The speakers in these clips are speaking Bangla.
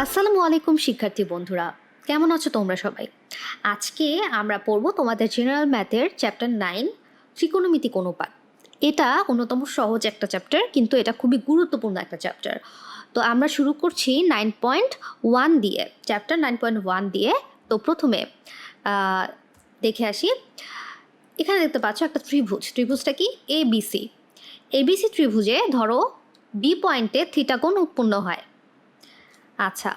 আসসালামু আলাইকুম শিক্ষার্থী বন্ধুরা, কেমন আছো তোমরা সবাই? আজকে আমরা পড়ব তোমাদের জেনারেল ম্যাথের চ্যাপ্টার 9 ত্রিকোণমিতিক অনুপাত। এটা অন্যতম সহজ একটা চ্যাপ্টার, কিন্তু এটা খুবই গুরুত্বপূর্ণ একটা চ্যাপ্টার। তো আমরা শুরু করছি 9.1 দিয়ে, চ্যাপ্টার 9.1 দিয়ে। তো প্রথমে দেখে আসি। এখানে দেখতে পাচ্ছ একটা ত্রিভুজ। ত্রিভুজটা কি? এবিসি। এবিসি ত্রিভুজে ধরো বি পয়েন্টে থিটা কোণ উৎপন্ন হয়। আচ্ছা,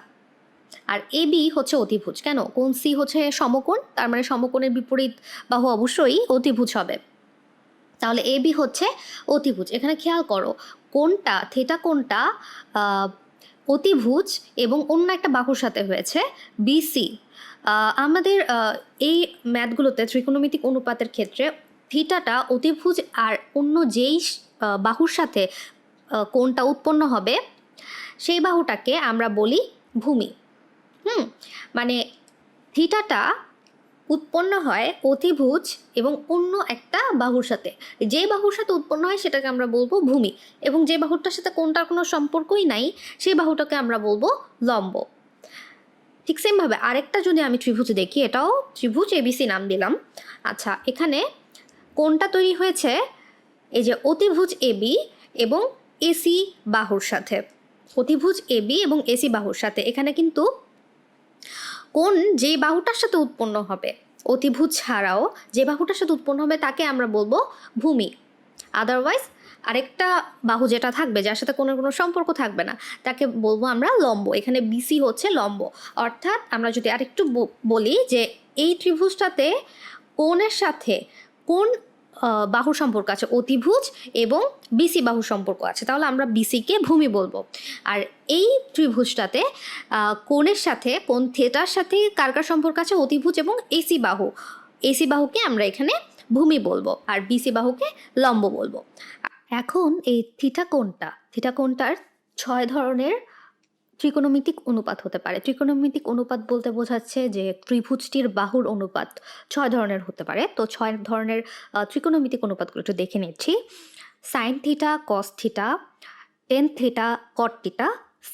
আর এ বি হচ্ছে অতিভুজ। কেন? কোণ সি হচ্ছে সমকোণ, তার মানে সমকোণের বিপরীত বাহু অবশ্যই অতিভুজ হবে। তাহলে এ বি হচ্ছে অতিভুজ। এখানে খেয়াল করো, কোণটা থিটা কোণটা অতিভুজ এবং অন্য একটা বাহুর সাথে হয়েছে বিসি। আমাদের এই ম্যাথগুলোতে ত্রিকোণমিতিক অনুপাতের ক্ষেত্রে থিটাটা অতিভুজ আর অন্য যেই বাহুর সাথে কোণটা উৎপন্ন হবে সেই বাহুটাকে আমরা বলি ভূমি। মানে থিটাটা উৎপন্ন হয় অতিভুজ এবং অন্য একটা বাহুর সাথে। যে বাহুর সাথে উৎপন্ন হয় সেটাকে আমরা বলবো ভূমি, এবং যে বাহুটার সাথে কোনটার কোনো সম্পর্কই নাই সেই বাহুটাকে আমরা বলবো লম্ব। ঠিক সেমভাবে আরেকটা যদি আমি ত্রিভুজ দেখি, এটাও ত্রিভুজ এবিসি নাম দিলাম। আচ্ছা, এখানে কোনটা তৈরি হয়েছে? এই যে অতিভুজ এবি এবং এসি বাহুর সাথে। অতিভুজ এবি এবং এসি বাহুর সাথে এখানে কিন্তু কোণ যে বাহুটার সাথে উৎপন্ন হবে, অতিভুজ ছাড়াও যে বাহুটার সাথে উৎপন্ন হবে তাকে আমরা বলবো ভূমি। আদারওয়াইজ আরেকটা বাহু যেটা থাকবে, যার সাথে কোনো সম্পর্ক থাকবে না, তাকে বলবো আমরা লম্ব। এখানে বিসি হচ্ছে লম্ব। অর্থাৎ আমরা যদি আরেকটু বলি যে এই ত্রিভুজটাতে কোণের সাথে কোন বাহু সম্পর্ক আছে, অতিভুজ এবং বিসি বাহু সম্পর্ক আছে, তাহলে আমরা বিসিকে ভূমি বলবো। আর এই ত্রিভুজটাতে কোণের সাথে, কোণ থিটার সাথে কার কার সম্পর্ক আছে? অতিভুজ এবং এসি বাহু। এসি বাহুকে আমরা এখানে ভূমি বলবো, আর বিসি বাহুকে লম্ব বলবো। এখন এই থিটা কোণটার 6 ধরনের ত্রিকোণমিতিক অনুপাত হতে পারে। ত্রিকোণমিতিক অনুপাত বলতে বোঝাচ্ছে যে ত্রিভুজটির বাহুর অনুপাত 6 ধরনের হতে পারে। তো 6 ধরনের ত্রিকোণমিতিক অনুপাতগুলো একটু দেখে নিচ্ছি। Sine theta, cos theta, tan theta, cot theta,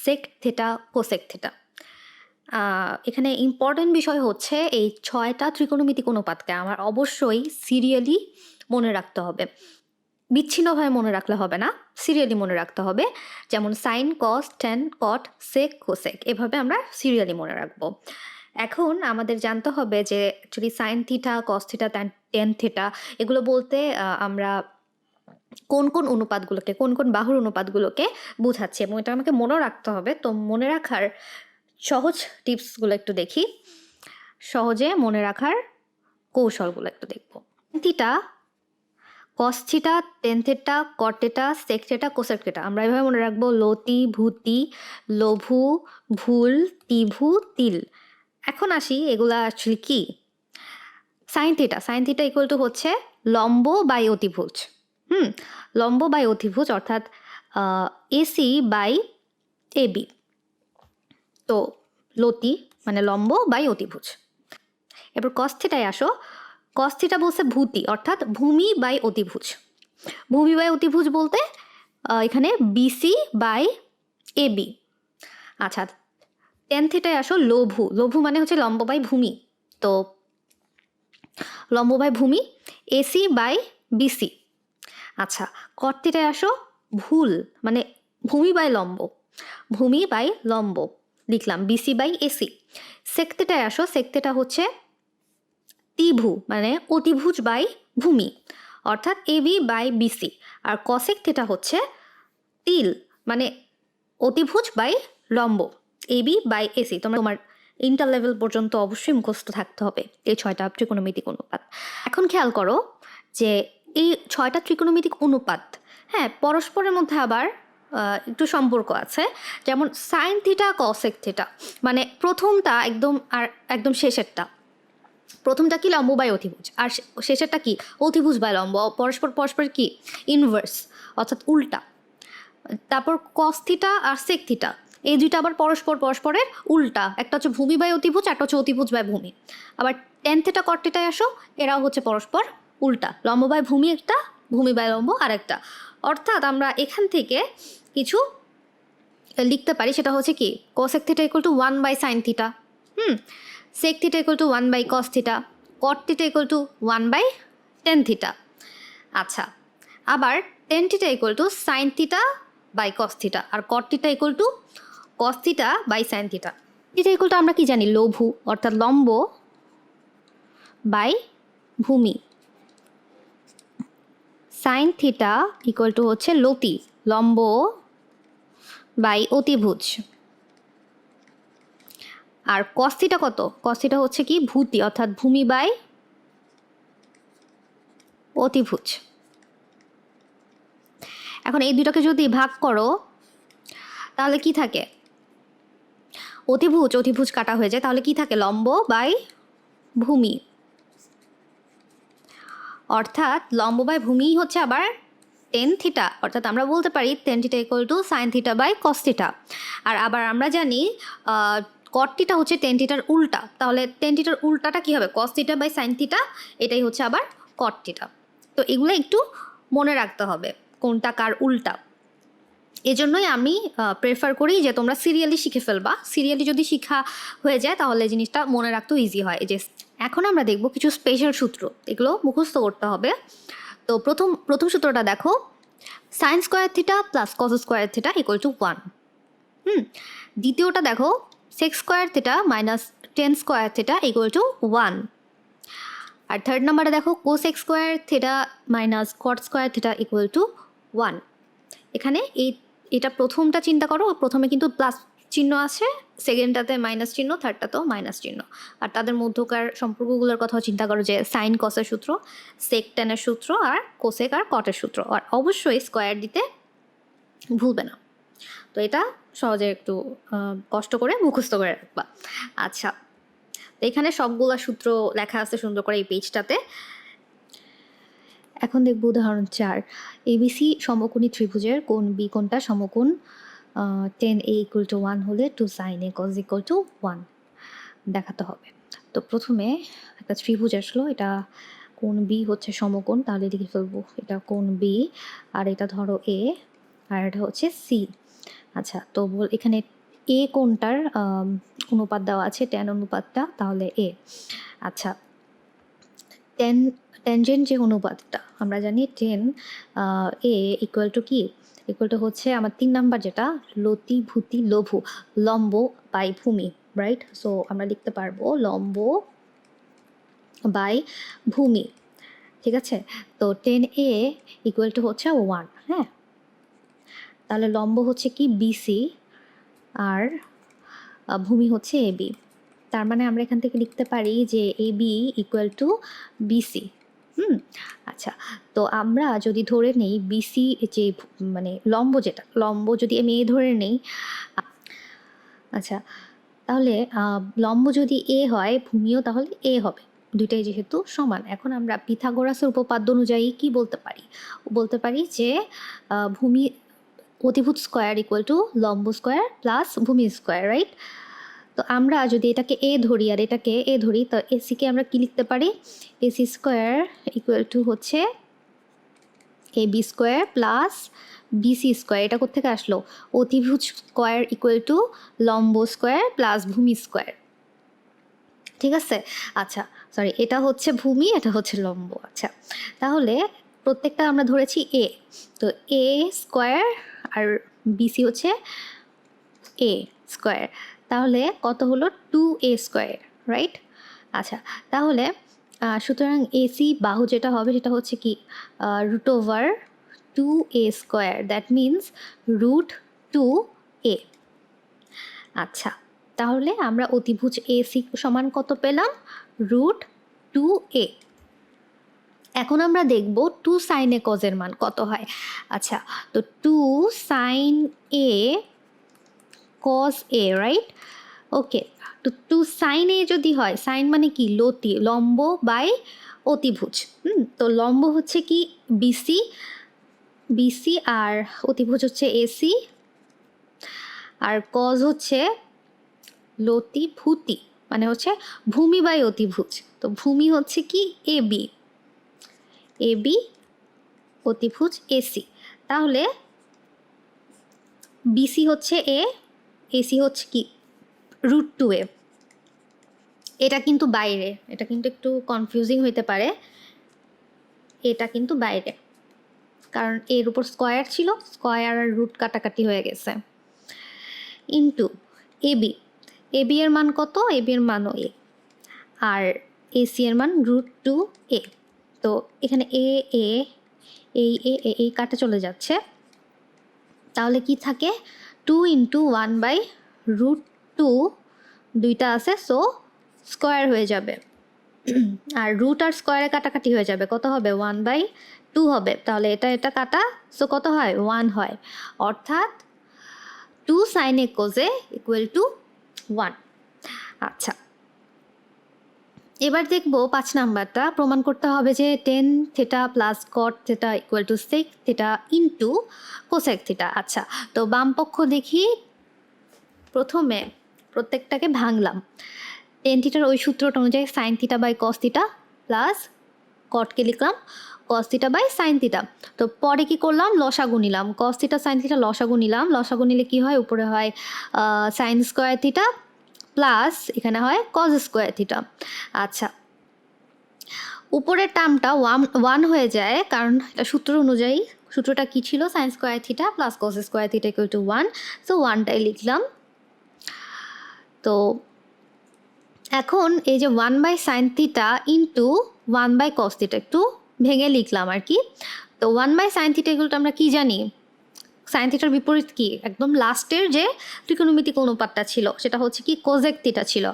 sec theta, cosec theta. এখানে ইম্পর্টেন্ট বিষয় হচ্ছে এই 6টা ত্রিকোণমিতিক অনুপাতকে আমার অবশ্যই সিরিয়ালি মনে রাখতে হবে। বিচ্ছিন্নভাবে মনে রাখলে হবে না, সিরিয়ালি মনে রাখতে হবে। যেমন সাইন, কস, টেন, কট, সেক, কোসেক, এভাবে আমরা সিরিয়ালি মনে রাখবো। এখন আমাদের জানতে হবে যে actually sign theta, cos theta, tan theta এগুলো বলতে আমরা কোন কোন অনুপাতগুলোকে, কোন কোন বাহুর অনুপাতগুলোকে বোঝাচ্ছে, এবং এটা আমাকে মনে রাখতে হবে। তো মনে রাখার সহজ টিপসগুলো একটু দেখি, সহজে মনে রাখার কৌশলগুলো একটু দেখব। Theta, cos theta, tan theta, cot theta, sec theta, cosec theta আমরা এভাবে মনে রাখবো। লতি, ভূতি, লঘু, ভুল, ত্রিভু, তিল। এখন আসি এগুলা অ্যাকচুয়ালি কি। সাইন থিটা ইকুয়াল টু হচ্ছে লম্ব বাই অতিভুজ। লম্ব বাই অতিভুজ, অর্থাৎ এসি বাই এবি। তো লতি মানে লম্ব বাই অতিভুজ। এবার কস থিটায় আসো। কস থিটা বলছে ভূতি, অর্থাৎ ভূমি বাই অতিভুজ। ভূমি বাই অতিভুজ বলতে এখানে বিসি বাই এবি। আচ্ছা, টেন থিটায় আসো। লঘু মানে হচ্ছে লম্ব বাই ভূমি। তো লম্ব বাই ভূমি, এসি বাই বিসি। আচ্ছা, কট থিটায় আসো। ভুল মানে ভূমি বাই লম্ব, ভূমি বাই লম্ব লিখলাম বিসি বাই এসি। সেক থিটায় আসো। সেক থিটা হচ্ছে ত্রিভু মানে অতিভুজ বাই ভূমি, অর্থাৎ এবি বাই বিসি। আর কসেক থিটা হচ্ছে তিল মানে অতিভুজ বাই লম্ব, এবি বাই এসি। তোমার ইন্টার লেভেল পর্যন্ত অবশ্যই মুখস্থ থাকতে হবে এই 6টা ত্রিকোণমিতিক অনুপাত। এখন খেয়াল করো যে এই 6টা ত্রিকোণমিতিক অনুপাত, হ্যাঁ, পরস্পরের মধ্যে আবার একটু সম্পর্ক আছে। যেমন সাইন থিটা, কসেক থিটা, মানে প্রথমটা একদম আর একদম শেষেরটা। প্রথমটা কি? লম্ব বাই অতিভুজ। আর শেষেরটা কি? অতিভুজ বাই লম্ব। পরস্পর কি? ইনভার্স, অর্থাৎ উল্টা। তারপর কস থিটা আর সেক থিটা, এই দুইটা আবার পরস্পরের উল্টা। একটা হচ্ছে ভূমি বাই অতিভুজ, একটা হচ্ছে অতিভুজ বাই ভূমি। আবার টেন থিটা, কট থিটায় আসো, এরাও হচ্ছে পরস্পর উল্টা। লম্ব বাই ভূমি একটা, ভূমি বাই লম্ব আরেকটা। অর্থাৎ আমরা এখান থেকে কিছু লিখতে পারি সেটা হচ্ছে কি cosec theta equal to 1/sin theta, sec theta equal to 1/cos theta, cot theta equal to 1/tan theta. আচ্ছা, আবার tan theta equal to sine theta by cos theta, আর cot theta equal to cos theta by sine theta. Theta equal to আমরা কি জানি, লঘু অর্থাৎ লম্ব বাই ভূমি। সাইন থিটা ইকুয়াল টু হচ্ছে লতি, লম্ব বাই অতিভুজ। আর কস থিটা কত, কস থিটা হচ্ছে কি ভূতি অর্থাৎ ভূমি বাই অতিভুজ। এখন এই দুটাকে যদি ভাগ করো তাহলে কি থাকে, অতিভুজ অতিভুজ কাটা হয়ে যায়, তাহলে কি থাকে লম্ব বাই ভূমি, অর্থাৎ লম্ব বাই ভূমি হচ্ছে আবার টেন থিটা, অর্থাৎ আমরা বলতে পারি tan theta equal to sine theta by cos theta. আর আবার আমরা জানি কট থিটা হচ্ছে টেন থিটার উল্টা, তাহলে টেন থিটার উল্টাটা কী হবে, cos theta by sine theta, এটাই হচ্ছে আবার কট থিটা। তো এগুলো একটু মনে রাখতে হবে কোনটা কার উল্টা। এজন্যই আমি প্রেফার করি যে তোমরা সিরিয়ালি শিখে ফেলবা, সিরিয়ালি যদি শিখা হয়ে যায় তাহলে জিনিসটা মনে রাখতেও ইজি হয়। এই যে এখন আমরা দেখব কিছু স্পেশাল সূত্র, এগুলো মুখস্থ করতে হবে। তো প্রথম সূত্রটা দেখো, sine square theta plus cos square theta equal to 1। দ্বিতীয়টা দেখো, sec square theta minus tan square theta equal to 1। আর থার্ড নাম্বারে দেখো, cosec square theta minus cot square theta equal to 1। এখানে এটা প্রথমটা চিন্তা করো, প্রথমে কিন্তু প্লাস চিহ্ন আছে, সেকেন্ডটাতে মাইনাস চিহ্ন, থার্ডটাতেও মাইনাস চিহ্ন। আর তাদের মধ্যকার সম্পর্কগুলোর কথাও চিন্তা করো, যে সাইন কসের সূত্র, সেক টেনের সূত্র, আর কোসেক আর কটের সূত্র। আর অবশ্যই স্কোয়ার দিতে ভুলবে না। তো এটা সহজে একটু কষ্ট করে মুখস্থ করে রাখবা। আচ্ছা, তো এখানে সবগুলা সূত্র লেখা আছে সুন্দর করে এই পেজটাতে। এখন দেখব উদাহরণ 4। এবিসি সমকোণী ত্রিভুজের কোণ বি কোণটা সমকোণ টেন এ ইকুয়াল টু 1 হলে 2 sine A cos equal to 1 দেখাতে হবে। তো প্রথমে একটা ত্রিভুজ আসলো, এটা কোণ বি হচ্ছে সমকোণ, তাহলে লিখে ফেলবো এটা কোণ বি, আর এটা ধরো এ, আর এটা হচ্ছে সি। আচ্ছা, তো এখানে এ কোণটার অনুপাত দেওয়া আছে, ট্যান অনুপাতটা, তাহলে এ। আচ্ছা, ট্যানজেন্ট যে অনুপাতটা আমরা জানি, টেন এ ইকুয়াল টু কি, ইকুয়াল টু হচ্ছে আমার 3 নাম্বার যেটা, লতি ভূতি লঘু, লম্ব বাই ভূমি, রাইট? সো আমরা লিখতে পারবো লম্ব বাই ভূমি, ঠিক আছে? তো টেন এ ইকুয়াল টু হচ্ছে 1, হ্যাঁ? তাহলে লম্ব হচ্ছে কি বিসি, আর ভূমি হচ্ছে এবি। তার মানে আমরা এখান থেকে লিখতে পারি যে এবি ইকুয়াল টু বিসি। আচ্ছা, তো আমরা যদি ধরে নেই বিসি যে মানে লম্ব, যেটা লম্ব যদি আমি এ ধরে নেই, আচ্ছা, তাহলে লম্ব যদি এ হয়, ভূমিও তাহলে এ হবে, দুইটাই যেহেতু সমান। এখন আমরা পিথাগোরাসের উপপাদ্য অনুযায়ী কি বলতে পারি, বলতে পারি যে ভূমি অতিভুজ স্কোয়ার ইকুয়াল টু লম্ব স্কোয়ার প্লাস ভূমি স্কোয়ার, রাইট? তো আমরা যদি এটাকে এ ধরি আর এটাকে এ ধরি, তো এসিকে আমরা কি লিখতে পারি, এসি স্কোয়ার ইকুয়াল টু হচ্ছে A B square plus BC square. এটা কোত্থেকে আসলো, অতিভুজ স্কোয়ার ইকুয়াল টু লম্ব স্কোয়ার প্লাস ভূমি স্কোয়ার, ঠিক আছে? আচ্ছা, সরি, এটা হচ্ছে ভূমি, এটা হচ্ছে লম্ব। আচ্ছা, তাহলে প্রত্যেকটা আমরা ধরেছি এ, তো এ স্কোয়ার আর বিসি হচ্ছে এ স্কোয়ার, তাহলে কত হলো 2a স্কোয়ার, রাইট? আচ্ছা, তাহলে সুতরাং এসি বাহু যেটা হবে সেটা হচ্ছে কি root over 2a square, that means root 2a। আচ্ছা, তাহলে আমরা অতিভুজ এসি সমান কত পেলাম, রুট 2a। এখন আমরা দেখব 2 সাইন এ কজের মান কত হয়। আচ্ছা, তো 2 sine A cos A, right? Okay, তো 2 সাইন এ যদি হয়, সাইন মানে কি লতি, লম্ব বাই অতিভুজ। তো লম্ব হচ্ছে কি বিসি, বিসি আর অতিভুজ হচ্ছে এসি, আর কজ হচ্ছে লতি ভূতি, মানে হচ্ছে ভূমি বাই অতিভুজ। তো ভূমি হচ্ছে কি এবি, এবি অতিভুজ এসি, তাহলে বিসি হচ্ছে এ, এসি হচ্ছে কি √2a। এটা কিন্তু বাইরে, এটা কিন্তু একটু কনফিউজিং হইতে পারে, এটা কিন্তু বাইরে, কারণ এর উপর স্কোয়ার ছিল, স্কোয়ার আর রুট কাটাকাটি হয়ে গেছে। ইন্টু এবি, এবি এর মান কত? এবি এর মানও এ, আর এসি এর মান √2a। তো এখানে এ এ এই এই কাটা চলে যাচ্ছে, তাহলে কি থাকে? 2 × 1/√2, দুইটা আছে, সো স্কোয়ার হয়ে যাবে। আর রুট আর স্কোয়ারে কাটাকাটি হয়ে যাবে, কত হবে? 1/2 হবে। তাহলে এটা এটা কাটা, সো কত হয়? 1 হয়। অর্থাৎ 2 sin a cos a = 1। আচ্ছা, এবার দেখবো 5 নাম্বারটা। প্রমাণ করতে হবে যে tan θ + cot θ = sec θ × cosec θ। আচ্ছা, তো বাম পক্ষ দেখি। প্রথমে প্রত্যেকটাকে ভাঙলাম। tan θ ওই সূত্রটা অনুযায়ী sin θ / cos θ প্লাস কটকে লিখলাম cos θ / sin θ। তো পরে কি করলাম? লসাগু নিলাম। cos θ sin θ লসাগু নিলাম। লসাগু নিলে কি হয়? উপরে হয় sin স্কোয়ার θ প্লাস এখানে হয় cos স্কোয়ার θ। আচ্ছা, উপরের টার্মটা 1 হয়ে যায়, কারণ এটা সূত্র অনুযায়ী। সূত্রটা কি ছিল? sin square θ plus cos square θ = 1, so 1টাই লিখলাম। তো এখন এই যে 1/sin θ × 1/cos θ একটু ভেঙে লিখলাম আর কি। তো 1/sin θ এগুলো আমরা কি জানি? সাইন থিটার বিপরীত কি? একদম লাস্টের যে ত্রিকোণমিতিক অনুপাতটা ছিল সেটা হচ্ছে কি? কোজেক থিটা ছিল।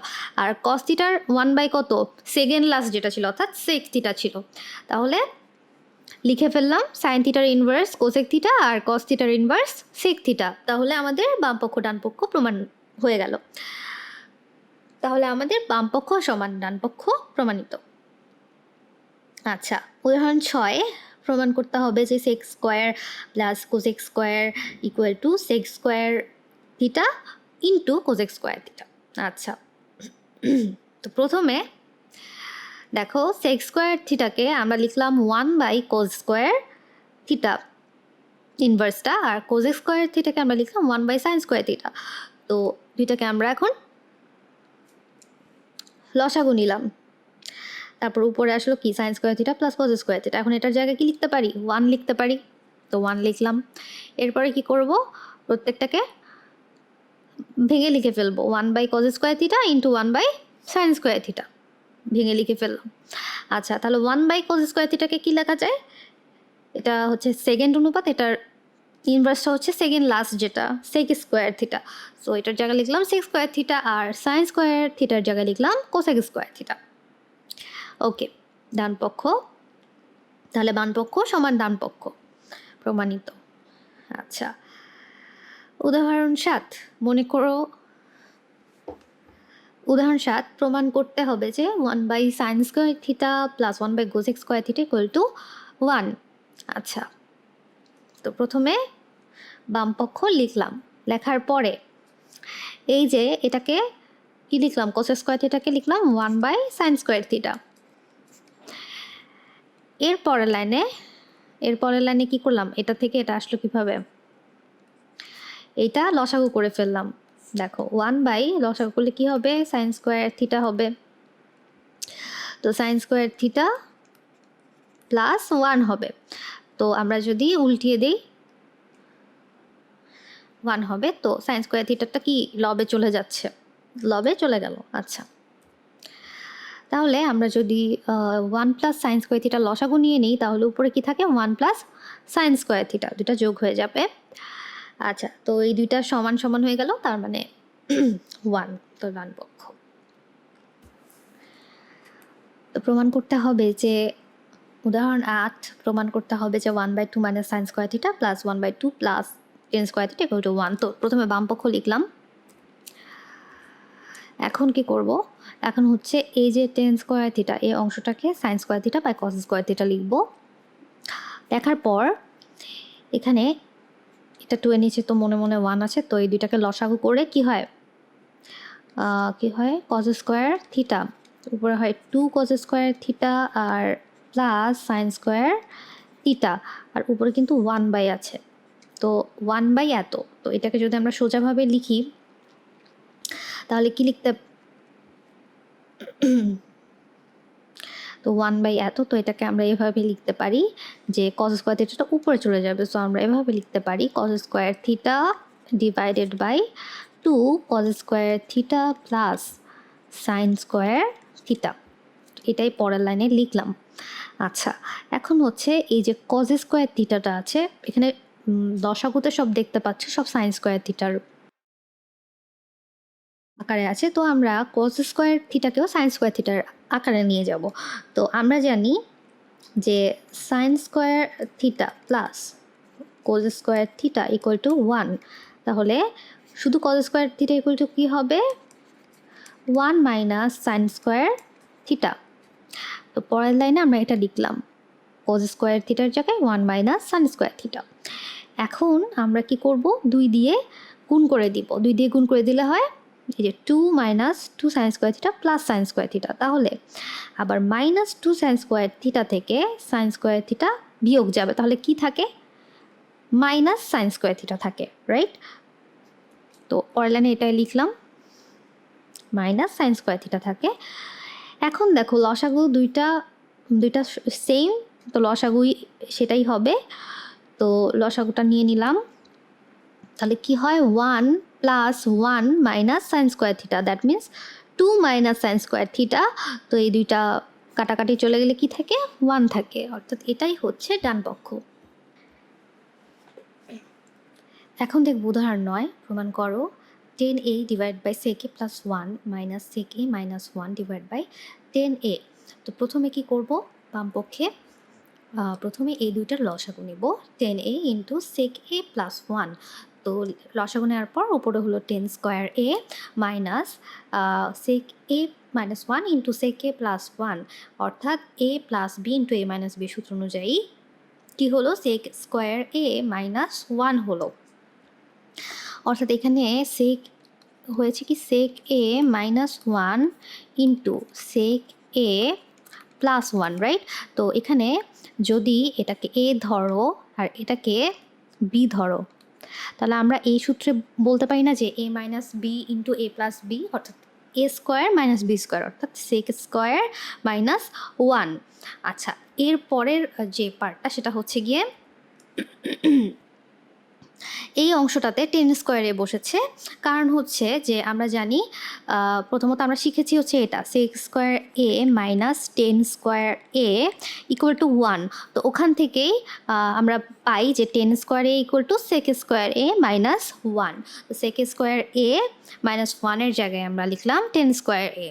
আর কস থিটার 1/, কত? সেকেন্ড লাস্ট যেটা ছিল, অর্থাৎ সেক থিটা ছিল। তাহলে লিখে ফেললাম সাইন থিটার ইনভার্স কোজেক থিটা আর কস থিটার ইনভার্স সেক থিটা। তাহলে আমাদের বাম পক্ষ ডান পক্ষ প্রমাণ হয়ে গেল। তাহলে আমাদের বাম পক্ষ সমান ডান পক্ষ প্রমাণিত। আচ্ছা, উদাহরণ 6 প্রমাণ করতে হবে যে sec square plus cosec square = sec square theta × cosec square theta. আচ্ছা, তো প্রথমে দেখো সেক স্কোয়ার থিটাকে আমরা লিখলাম 1/cos স্কোয়ার থিটা ইনভার্সটা, আর কোজেক স্কোয়ার থিটাকে আমরা লিখলাম 1/sin স্কোয়ার থিটা। তো দুইটাকে আমরা এখন লসাগু নিলাম। তারপর উপরে আসলো কি? sin square theta plus cos square theta. এখন এটার জায়গায় কি লিখতে পারি? 1 লিখতে পারি। তো 1 লিখলাম। এরপরে কি করব? প্রত্যেকটাকে ভেঙে লিখে ফেলবো। 1/cos square theta × 1/sin square theta ভেঙে লিখে ফেললাম। আচ্ছা, তাহলে 1/cos স্কোয়ার থিটাকে কি লেখা যায়? এটা হচ্ছে সেকেন্ড অনুপাত, এটার ইনভার্সটা হচ্ছে সেকেন্ড লাস্ট যেটা সেক স্কোয়ার থিটা। সো এটার জায়গায় লিখলাম সেক স্কোয়ার থিটা, আর সাইন স্কোয়ার থিটার জায়গায় লিখলাম কোসেক স্কোয়ার থিটা। ওকে, ডান পক্ষ, তাহলে বাম পক্ষ সমান ডান পক্ষ প্রমাণিত। আচ্ছা, উদাহরণ 7 মনে করো। উদাহরণ 7 প্রমাণ করতে হবে যে 1/sin square theta plus 1/cosec square theta = 1। আচ্ছা, তো প্রথমে বাম পক্ষ লিখলাম। লেখার পরে এই যে এটাকে কি লিখলাম? cosec স্কোয়ার থিটাকে লিখলাম 1/sin স্কোয়ার থিটা। এর পরের লাইনে কি করলাম? এটা থেকে এটা আসলো কিভাবে? এটা লসাগু করে ফেললাম। দেখো 1/ লসাগু করলে কি হবে? sin স্কোয়ার থিটা হবে। তো sin স্কোয়ার থিটা প্লাস 1 হবে। তো আমরা যদি উল্টিয়ে দিই 1 হবে। তো sin স্কোয়ার থিটাটা কি লবে চলে যাচ্ছে? লবে চলে গেল। আচ্ছা, তাহলে আমরা যদি 1 + sin স্কোয়ার থিটা লসাগু নিয়ে নিই, তাহলে উপরে কি থাকে? 1 + sin স্কোয়ার থিটা, দুটা যোগ হয়ে যাবে। আচ্ছা, তো এই দুইটা সমান সমান হয়ে গেল, তার মানে 1। তো ডান পক্ষ। তো প্রমাণ করতে হবে যে উদাহরণ 8 প্রমাণ করতে হবে যে 1/2 - sin square theta plus 1/2 plus tan square theta = 1। তো প্রথমে বাম পক্ষ লিখলাম। এখন কি করব? এখন হচ্ছে এই যে tan স্কোয়ার থিটা, এই অংশটাকে sin square theta by cos square theta লিখব। লেখার পর এখানে এটা 2 এর নিচে তো মনে মনে 1 আছে, তো এই দুইটাকে লসাগু করে কি হয়? cos স্কোয়ার থিটা, উপরে হয় 2 cos স্কোয়ার থিটা আর প্লাস sin স্কোয়ার থিটা, আর উপরে কিন্তু 1/, আছে। তো তো 1 বাই এত, তো এটাকে যদি আমরা সোজাভাবে লিখি তাহলে কি লিখতে, তো 1 বাই এত, তো এটাকে আমরা এভাবে লিখতে পারি যে কজ স্কোয়ার থিটাটা উপরে চলে যাবে, সো আমরা এভাবে লিখতে পারি cos square theta divided by 2 cos square theta plus sine square theta. এটাই পরের লাইনে লিখলাম। আচ্ছা, এখন হচ্ছে এই যে কজ স্কোয়ার থিটাটা আছে এখানে দশাগুতে সব দেখতে পাচ্ছ সব সাইন স্কোয়ার থিটার আকারে আছে, তো আমরা কজ স্কোয়ার থিটাকেও সাইন স্কোয়ার থিটার আকারে নিয়ে যাব। তো আমরা জানি যে sine square theta plus cos square theta equal to 1, তাহলে শুধু cos square theta equal to কী হবে 1 মাইনাস সাইন স্কোয়ার থিটা। তো পরের লাইনে আমরা এটা লিখলাম কোজ স্কোয়ার থিটার জায়গায় 1 মাইনাস সাইন স্কোয়ার থিটা। এখন আমরা কি করব, 2 দিয়ে গুণ করে দিব, 2 দিয়ে গুণ করে দিলে হয় এই যে 2 minus 2 sign square theta plus sine square theta, তাহলে আবার মাইনাস 2 সাইন স্কোয়ার থিটা থেকে সাইন স্কোয়ার থিটা বিয়োগ যাবে, তাহলে কি থাকে মাইনাস সাইন স্কোয়ার থিটা থাকে, রাইট। তো পরের লাইনে এটাই লিখলাম মাইনাস সাইন স্কোয়ার থিটা থাকে। এখন দেখো লসাগু দুইটা সেম, তো লসাগুই সেটাই হবে। তো লসাগুটা নিয়ে নিলাম, তাহলে কি হয় 1 plus 1 minus sine square theta, that means 2 minus sine square theta. তো এই দুইটা কাটাকাটি চলে গেলে কি থাকে 1 থাকে, অর্থাৎ এটাই হচ্ছে ডান পক্ষ। এখন দেখব উদাহরণ 9, প্রমাণ করো tan a divide by sec a plus 1 minus sec a minus 1 divide by tan a। তো প্রথমে কি করব, বাম পক্ষে প্রথমে এই দুইটার লসাগু নেব, tan a into sec a plus 1। তো লসাগু নেওয়ার পর উপরে হলো tan square a minus sec a minus 1 into sec a plus 1, অর্থাৎ a plus b into a minus b সূত্র অনুযায়ী কী হলো sec স্কোয়ার a মাইনাস 1 হলো, অর্থাৎ এখানে সেক হয়েছে কি সেক A minus 1 into sec A plus 1, right. তো এখানে যদি এটাকে এ ধরো আর এটাকে বি ধরো, তাহলে আমরা এই সূত্রে বলতে পারি না যে এ মাইনাস বি ইন্টু এ প্লাস বি, অর্থাৎ এ স্কোয়ার মাইনাস বি স্কোয়ার, অর্থাৎ সেক স্কোয়ার মাইনাস 1। আচ্ছা, এর পরের যে পার্টটা সেটা হচ্ছে গিয়ে এই অংশটাতে টেন স্কোয়ারে বসেছে, কারণ হচ্ছে যে আমরা জানি প্রথমত আমরা শিখেছি হচ্ছে এটা sec square A minus tan square A equal to 1। তো ওখান থেকেই আমরা পাই যে tan square A equal to sec square A minus 1। তো সেক স্কোয়ার এ মাইনাস 1-এর জায়গায় আমরা লিখলাম টেন স্কোয়ার এ।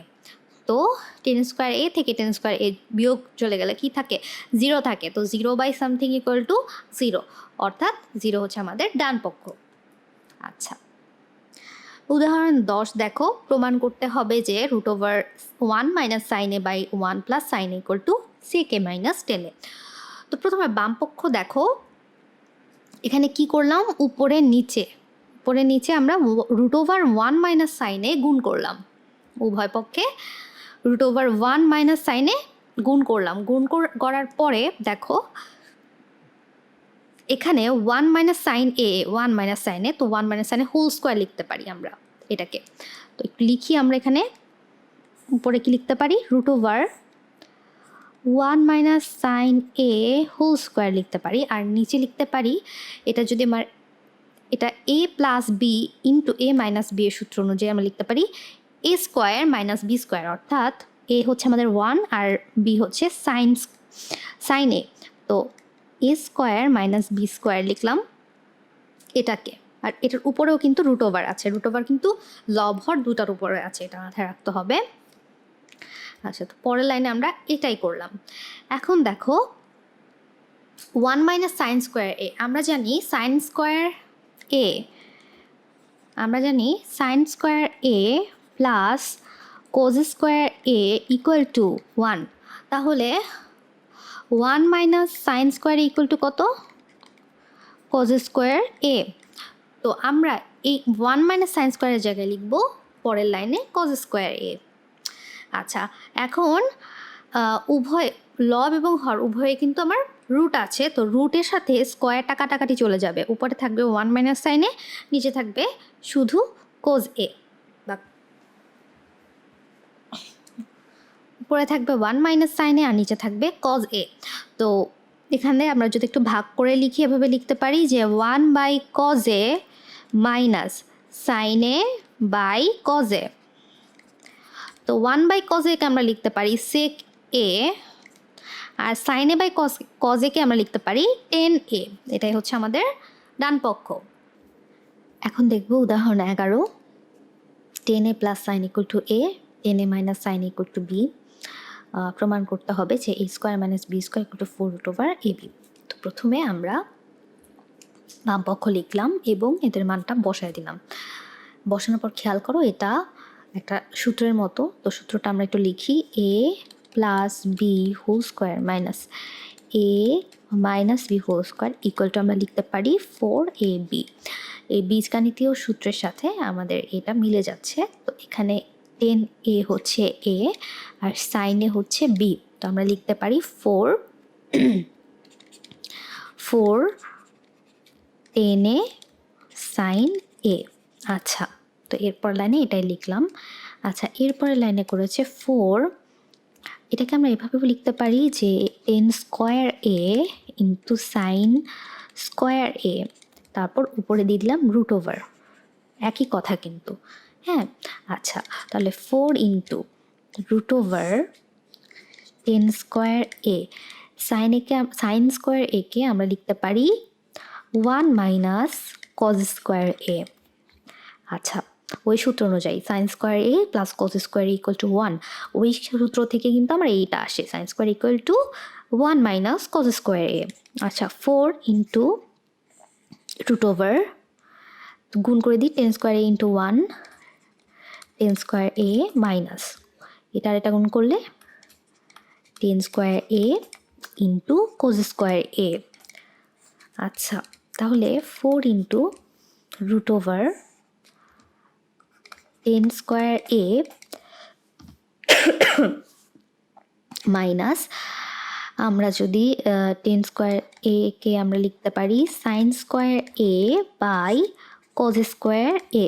তো টেন স্কোয়ার এ থেকে টেন স্কোয়ার এ বিয়োগ চলে গেলে কি থাকে 0 থাকে, তো 0 বাই সামথিং ইকুয়াল টু 0, অর্থাৎ 0 হচ্ছে আমাদের ডান পক্ষ। আচ্ছা, উদাহরণ 10 দেখো, প্রমাণ করতে হবে যে root over 1 minus sine A by 1 plus sine A equal to sec A minus 10 A. তো প্রথমে বাম পক্ষ দেখো, এখানে কি করলাম উপরে নিচে আমরা রুট ওভার 1 মাইনাস সাইন এ গুণ করলাম, উভয় পক্ষে রুট ওভার 1 মাইনাস সাইনে গুণ করলাম, করার পরে দেখো এখানে 1 মাইনাস সাইন এ 1 মাইনাস সাইনে, তো 1 মাইনাস সাইনে হোল স্কোয়ার লিখতে পারি আমরা এটাকে। তো একটু লিখি আমরা এখানে উপরে কি লিখতে পারি রুট ওভার 1 মাইনাস সাইন এ হোল স্কোয়ার লিখতে পারি, আর নিচে লিখতে পারি এটা যদি আমার এটা এ প্লাস বি ইন্টু এ মাইনাস বি এর সূত্র অনুযায়ী আমরা লিখতে পারি এ স্কোয়ার মাইনাস বি স্কোয়ার, অর্থাৎ এ হচ্ছে আমাদের 1 আর বি হচ্ছে সাইন এ। তো এ স্কোয়ার মাইনাস বি স্কোয়ার লিখলাম এটাকে, আর এটার উপরেও কিন্তু রুট ওভার আছে, রুট ওভার কিন্তু লব হর দুটার উপরে আছে, এটা মাথায় রাখতে হবে। আচ্ছা, তো পরের লাইনে আমরা এটাই করলাম। এখন দেখো 1 মাইনাস সাইন স্কোয়ার এ, আমরা জানি sine square A plus cos square A equal to 1, তাহলে 1 minus sine square equal to কত কোজ স্কোয়ার এ। তো আমরা এই 1 মাইনাস সাইন স্কোয়ারের জায়গায় লিখব পরের লাইনে কোজ স্কোয়ার এ। আচ্ছা, এখন লব এবং হর উভয়ে কিন্তু আমার রুট আছে, তো রুটের সাথে স্কোয়ারটা কাটাকাটি চলে যাবে, উপরে থাকবে 1 মাইনাস সাইনে, নিচে থাকবে শুধু কোজ এ, বা উপরে থাকবে 1 মাইনাস সাইনে আর নিচে থাকবে কজ এ। তো এখানে আমরা যদি একটু ভাগ করে লিখি, এভাবে লিখতে পারি যে 1 বাই কজ এ মাইনাস সাইনে বাই কজ এ। তো 1 বাই কজ একে আমরা লিখতে পারি সেক এ, আর সাইনে বাই কজ একে আমরা লিখতে পারি টেন এ। এটাই হচ্ছে আমাদের ডান পক্ষ। এখন দেখব উদাহরণ 11, tan A plus sine equal to A, tan A minus sine equal to B. প্রমাণ করতে হবে যে A square minus B square equal to 4√ab। তো প্রথমে আমরা বাম পক্ষ লিখলাম এবং এদের মানটা বসায় দিলাম। বসানোর পর খেয়াল করো এটা একটা সূত্রের মতো, তো সূত্রটা আমরা একটু লিখি, A plus B whole square minus A minus B whole square equal to আমরা লিখতে পারি 4ab। এই বীজগাণিতীয় সূত্রের সাথে আমাদের এটা মিলে যাচ্ছে। তো এখানে টেন এ হচ্ছে এ আর সাইন এ হচ্ছে বি, তো আমরা লিখতে পারি 4 টেন এ সাইন এ। আচ্ছা, তো এরপর লাইনে এটাই লিখলাম। আচ্ছা, এরপরের লাইনে করেছে 4, এটাকে আমরা এভাবেও লিখতে পারি যে tan square A into sign square এ, তারপর উপরে দিয়ে দিলাম রুট ওভার, একই কথা কিন্তু। হ্যাঁ, আচ্ছা, তাহলে 4 into root over tan square A, sine square একে আমরা লিখতে পারি 1 মাইনাস কজ স্কোয়ার এ। আচ্ছা, ওই সূত্র অনুযায়ী sine square A plus cos square equal to 1, ওই সূত্র থেকে কিন্তু আমরা এইটা আসে, sine square equal to 1 minus cos square A. আচ্ছা, 4 ইন্টু রুট ওভার, গুণ করে দিই, tan square A into 1, tan square A minus এটা গুণ করলে tan square A into cos square A. আচ্ছা, তাহলে 4 into root over tan square A minus, আমরা যদি টেন স্কোয়ার এ কে আমরা লিখতে পারি sine square A by cos square A,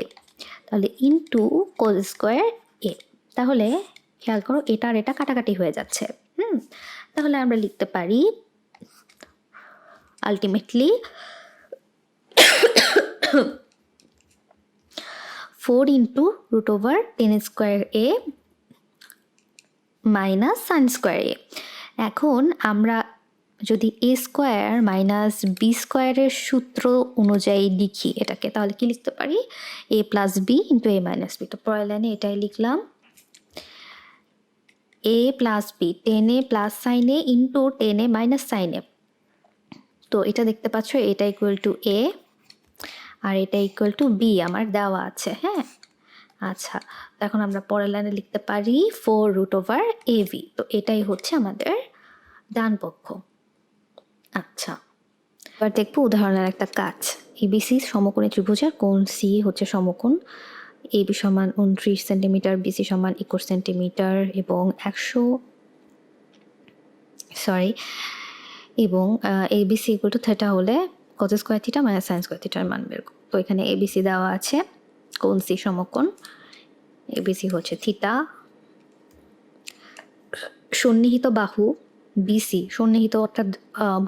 তাহলে ইন্টু কজ স্কোয়ার এ। তাহলে খেয়াল করো এটা আর এটা কাটাকাটি হয়ে যাচ্ছে। তাহলে আমরা লিখতে পারি ultimately 4 into root over tan square A minus sine square A. এখন আমরা যদি এ স্কোয়ার মাইনাস বি স্কোয়ারের সূত্র অনুযায়ী লিখি এটাকে, তাহলে কি লিখতে পারি, এ প্লাস বি ইন্টু এ মাইনাস বি। তো পরের লাইনে এটাই লিখলাম, এ plus B ten A plus sine A into ten A minus sine এ। তো এটা দেখতে পাচ্ছ এটা ইকুয়াল টু এ আর এটা ইকুয়াল টু বি আমার দেওয়া আছে। হ্যাঁ, আচ্ছা, এখন আমরা পরের লাইনে লিখতে পারি 4 রুট ওভার এ ভি। তো এটাই হচ্ছে আমাদের ডান পক্ষ। আচ্ছা, এবার দেখবো উদাহরণের একটা কাজ। এবিসি সমকোণী ত্রিভুজের কোণ সি হচ্ছে সমকোণ, এবি সমান 29 সেন্টিমিটার, বিসি সমান 21 সেন্টিমিটার এবং এবং এবিসি ইকুয়াল টু থিটা হলে cause square theta minus sine square থিটার মান বের করব। তো এখানে এবিসি দেওয়া আছে, কোণ সি সমকোণ, এবিসি হচ্ছে থিটা, সন্নিহিত বাহু বিসি, সন্নিহিত অর্থাৎ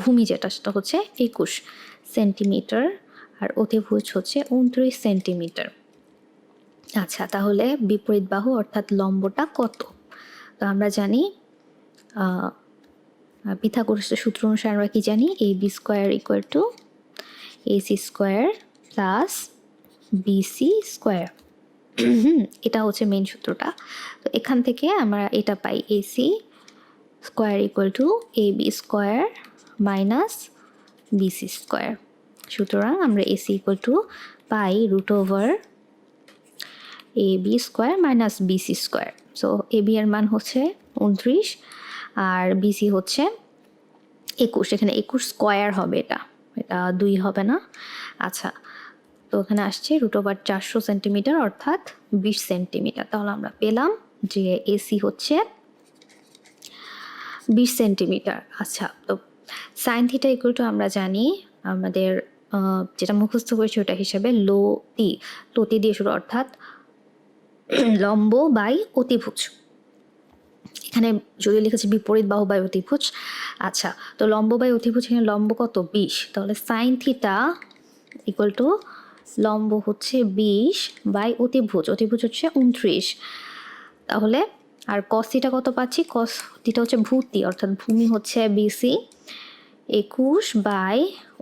ভূমি যেটা সেটা হচ্ছে 21 সেন্টিমিটার আর অতিভুজ হচ্ছে 29 সেন্টিমিটার। আচ্ছা, তাহলে বিপরীত বাহু অর্থাৎ লম্বটা কত? তো আমরা জানি পিথাগোরাসের সূত্র অনুসারে আমরা কি জানি, A B square equal to AC square plus BC square. এটা হচ্ছে মেন সূত্রটা। তো এখান থেকে আমরা এটা পাই, AC square equal to A B square minus BC square. সুতরাং আমরা এসি ইকুয়াল টু পাই root over A B square minus BC square. So A B এর মান হচ্ছে 29 আর বিসি হচ্ছে 21, এখানে 21 স্কোয়ার হবে, এটা 2 হবে না। আচ্ছা, তো এখানে আসছে রুট ওভার 400 সেন্টিমিটার অর্থাৎ 20 সেন্টিমিটার। তাহলে আমরা পেলাম যে এসি হচ্ছে 20 সেন্টিমিটার। আচ্ছা, তো সাইন থিটা ইকুয়াল টু আমরা জানি আমাদের যেটা মুখস্থ করেছি ওটা হিসেবে লতি দিয়ে শুরু, অর্থাৎ লম্ব বাই অতিভুজ। এখানে যদি লিখেছে বিপরীত বাহু বাই অতিভুজ। আচ্ছা, তো লম্ব বাই অতিভুজ, এখানে লম্ব কত 20, তাহলে সাইন থিটা ইকুয়াল টু লম্ব হচ্ছে 20 বাই অতিভুজ হচ্ছে 29। তাহলে আর কস থিটা কত পাচ্ছি, কস থিটা হচ্ছে ভূতি, অর্থাৎ ভূমি হচ্ছে বিসি, 21 বাই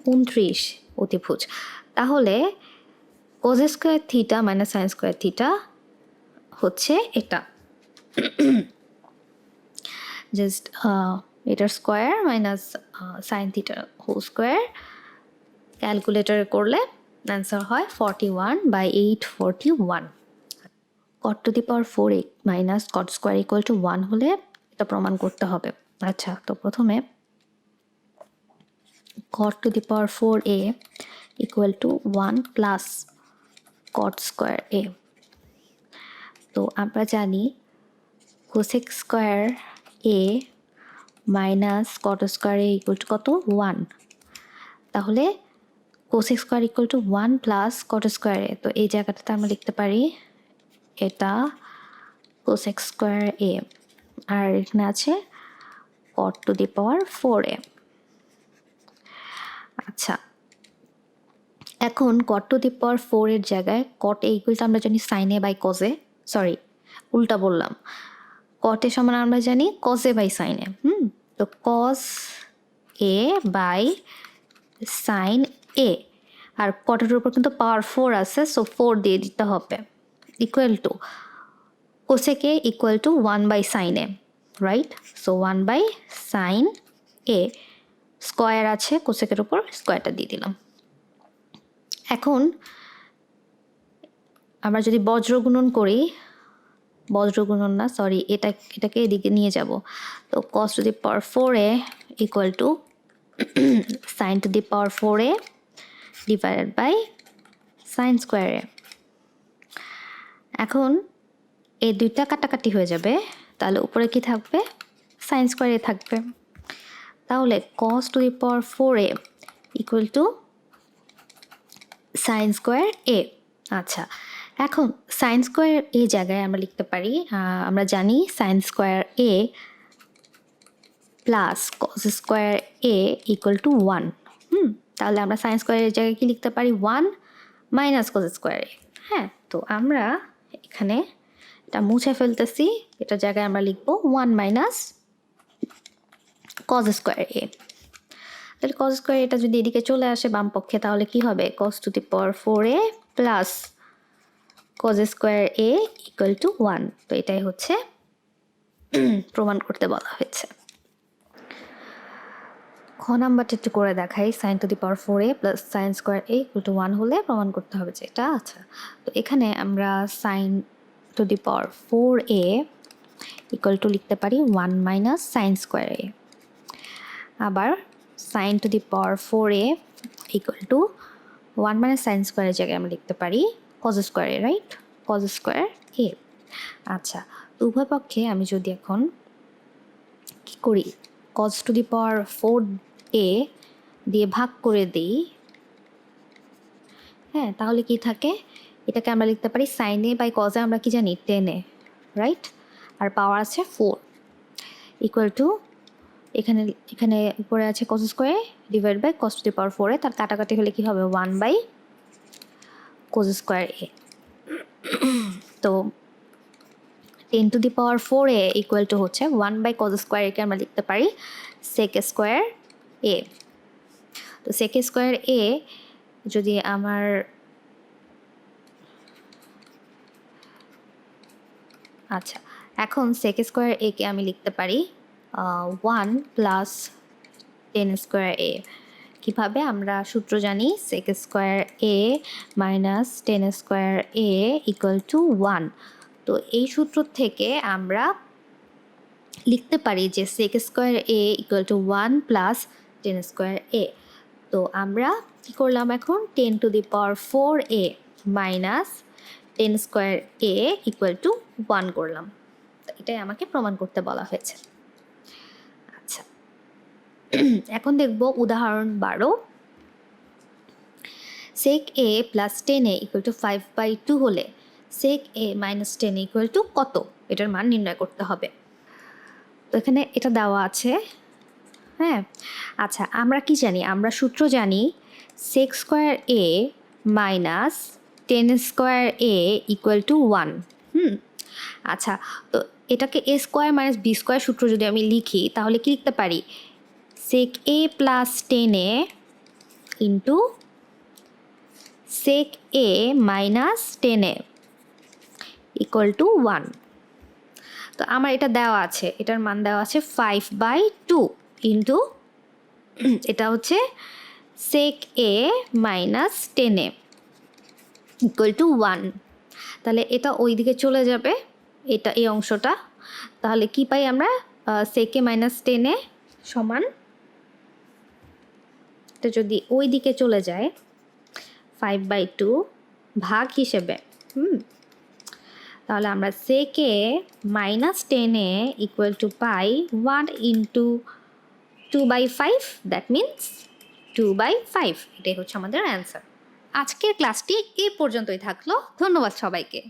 29 অতিভুজ। তাহলে cos square theta minus sine square theta হচ্ছে এটা, জাস্ট এটার স্কোয়ার মাইনাস সাইন থিটার হোল স্কোয়ার ক্যালকুলেটরে করলে অ্যান্সার হয় 41/841। Cot to the power 4a minus cot square equal to 1 হলে এটা প্রমাণ করতে হবে। আচ্ছা, তো প্রথমে cot to the power 4a equal to 1 plus cot square a। তো আমরা জানি cosec square a minus cot square a equal to কত 1, তাহলে cosec square equal to 1 plus cot square a। তো এই জায়গাটাতে আমরা লিখতে পারি এটা কোসেক স্কোয়ার a, আর এখানে আছে কট টু দি পাওয়ার 4a। আচ্ছা, এখন কট টু দি পাওয়ার 4 এর জায়গায় কট a ইকুয়াল টু আমরা জানি sine a by cos a, sorry উল্টা বললাম, কট এ সমান আমরা জানি cos a by sine a। তো cos a by sine a, আর কটের উপর কিন্তু পাওয়ার 4 আছে, সো 4 দিয়ে দিতে হবে, equal to cosec a equal to 1 by sine a, right? So 1 by sine a, square আছে কোসেকের উপর, স্কোয়ারটা দিয়ে দিলাম। এখন আমরা যদি বজ্রগুণন করি, বজ্রগুণন না সরি, এটাকে এদিকে নিয়ে যাব, তো cos to the power 4a equal to sine to the power 4a divided by sine square a। এখন এই দুইটা কাটাকাটি হয়ে যাবে, তাহলে উপরে কি থাকবে, সাইন স্কোয়ার a থাকবে। তাহলে cos to the power 4a equal to sine square a। আচ্ছা, এখন সাইন স্কোয়ার এই জায়গায় আমরা লিখতে পারি, আমরা জানি sine square a plus cos square a equal to 1। তাহলে আমরা সাইন স্কোয়ারের জায়গায় কি লিখতে পারি, 1 মাইনাস কস স্কোয়ার a। হ্যাঁ, তো আমরা এখানে এটা মুছে ফেলতেছি, এটার জায়গায় আমরা লিখবো 1 মাইনাস কস স্কোয়ার a। তাহলে কস স্কোয়ার এটা যদি এদিকে চলে আসে বাম পক্ষে, তাহলে কি হবে, cos to the power 4a plus cos square a equal to 1। তো এটাই হচ্ছে প্রমাণ করতে বলা হয়েছে। খ নাম্বারটা একটু করে দেখাই, sine to the power 4a plus sine square a equal to 1 হলে প্রমাণ করতে হবে যে এটা। আচ্ছা, তো এখানে আমরা sine to the power 4a equal to লিখতে পারি 1 মাইনাস সাইন স্কোয়ার a, আবার sine to the power 4a equal to 1 minus sine স্কোয়ারের জায়গায় আমরা লিখতে পারি cos square a, right? Cos square a। আচ্ছা, উভয় পক্ষে আমি যদি এখন কী করি, cause two the power 4a দিয়ে ভাগ করে দিই, হ্যাঁ, তাহলে কি থাকে, এটাকে আমরা লিখতে পারি sine a by cos a, আমরা কি জানি 10a, রাইট? আর পাওয়ার আছে 4 ইকুয়াল টু এখানে উপরে আছে cos square divide by cos to the power 4a, তার কাটাকাটি হলে কি হবে 1 বাই কোস স্কোয়ার a। তো 10 to the power 4a equal to হচ্ছে 1 বাই কস স্কোয়ার a কে আমরা লিখতে পারি সেক স্কোয়ার a। তো সেক স্কোয়ার a যদি আমার আচ্ছা, এখন সেক স্কোয়ার a কে আমি লিখতে পারি 1 প্লাস 10 স্কোয়ার a। কীভাবে, আমরা সূত্র জানি sec square a minus 10 square a equal to 1। তো এই সূত্র থেকে আমরা লিখতে পারি যে sec square a equal to 1 plus 10 square a। তো আমরা কী করলাম, এখন 10 to the power 4a minus 10 square a equal to 1 করলাম। তো এটাই আমাকে প্রমাণ করতে বলা হয়েছে। এখন দেখব উদাহরণ 12। sec a plus 10a equal to 5/2 হলে sec a minus 10 equal to কত, এটার মান নির্ণয় করতে হবে। তো এখানে এটা দেওয়া আছে। হ্যাঁ, আচ্ছা, আমরা কি জানি? আমরা সূত্র জানি sec square a minus 10 square a equal to 1। আচ্ছা, তো এটাকে a square minus b square সূত্র যদি আমি লিখি তাহলে কি লিখতে পারি? sec a plus 10a into sec a minus 10a equal to 1। তো আমার এটা দেওয়া আছে, এটার মান দেওয়া আছে 5/2 ইন্টু এটা হচ্ছে sec a minus 10a equal to 1। তাহলে এটা ওই দিকে চলে যাবে, এটা এই অংশটা। তাহলে কি পাই আমরা? sec a মাইনাস 10a সমান, এটা যদি ওই দিকে চলে যায় 5/2 ভাগ হিসেবে, তাহলে আমরা sec a minus 10a equal to pi 1 into 2/5, that means 2/5। এটাই হচ্ছে আমাদের অ্যান্সার। আজকের ক্লাসটি এই পর্যন্তই থাকলো। ধন্যবাদ সবাইকে।